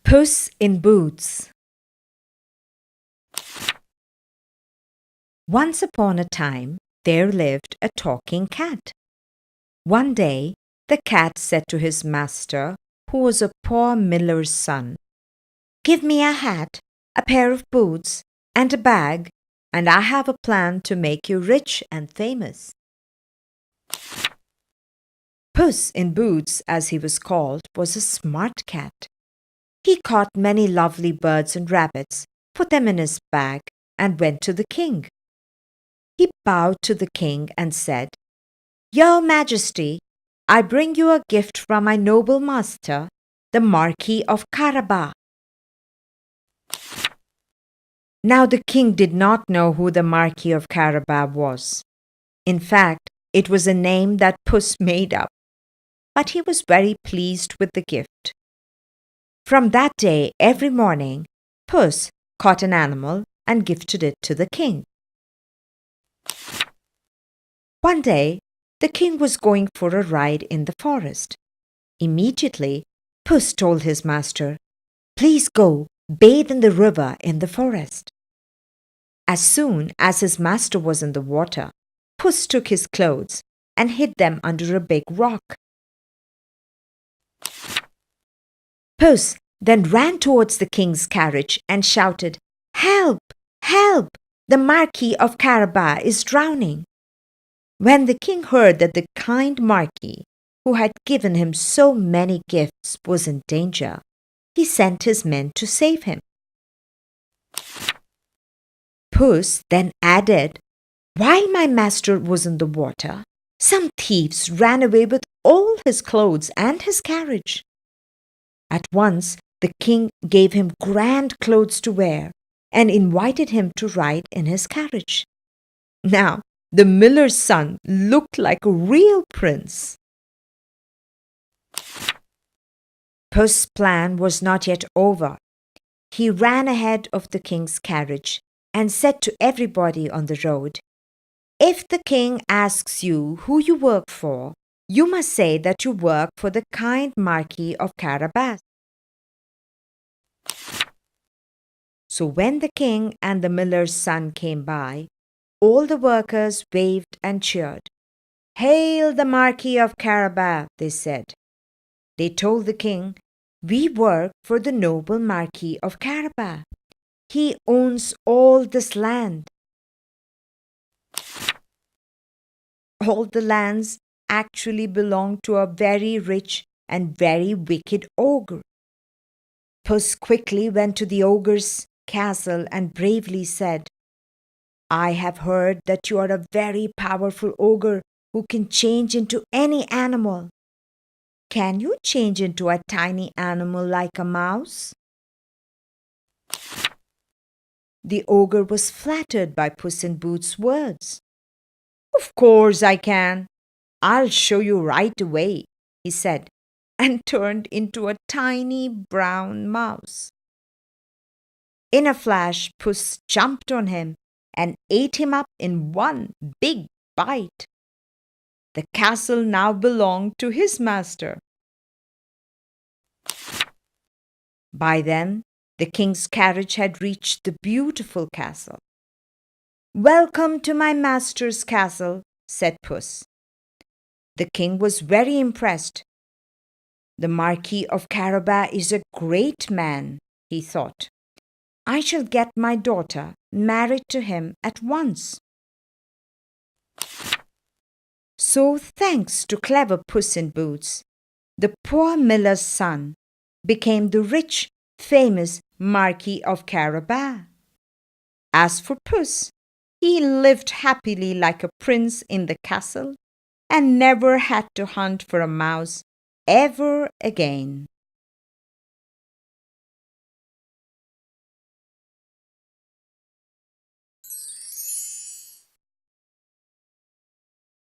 Puss in Boots. Once upon a time, there lived a talking cat. One day, the cat said to his master, who was a poor miller's son, "Give me a hat, a pair of boots, and a bag, and I have a plan to make you rich and famous." Puss in Boots, as he was called, was a smart cat. He caught many lovely birds and rabbits, put them in his bag, and went to the king. He bowed to the king and said, "Your Majesty, I bring you a gift from my noble master, the Marquis of Carabas." Now the king did not know who the Marquis of Carabas was. In fact, it was a name that Puss made up, but he was very pleased with the gift. From that day, every morning, Puss caught an animal and gifted it to the king. One day, the king was going for a ride in the forest. Immediately, Puss told his master, "Please go bathe in the river in the forest." As soon as his master was in the water, Puss took his clothes and hid them under a big rock. Puss then ran towards the king's carriage and shouted, "Help! Help! The Marquis of Carabas is drowning." When the king heard that the kind Marquis, who had given him so many gifts, was in danger, he sent his men to save him. Puss then added, "While my master was in the water, some thieves ran away with all his clothes and his carriage." At once, the king gave him grand clothes to wear and invited him to ride in his carriage. Now, the miller's son looked like a real prince. Puss's plan was not yet over. He ran ahead of the king's carriage and said to everybody on the road, "If the king asks you who you work for, you must say that you work for the kind Marquis of Carabas." So when the king and the miller's son came by, all the workers waved and cheered. "Hail the Marquis of Carabas," they said. They told the king, "We work for the noble Marquis of Carabas. He owns all this land." All the lands actually belonged to a very rich and very wicked ogre. Puss quickly went to the ogre's castle and bravely said, "I have heard that you are a very powerful ogre who can change into any animal. Can you change into a tiny animal like a mouse?" The ogre was flattered by Puss in Boots' words. "Of course I can. I'll show you right away," he said, and turned into a tiny brown mouse. In a flash, Puss jumped on him and ate him up in one big bite. The castle now belonged to his master. By then, the king's carriage had reached the beautiful castle. "Welcome to my master's castle," said Puss. The king was very impressed. "The Marquis of Carabas is a great man," he thought. "I shall get my daughter married to him at once." So, thanks to clever Puss in Boots, the poor miller's son became the rich, famous Marquis of Carabas. As for Puss, he lived happily like a prince in the castle and never had to hunt for a mouse ever again.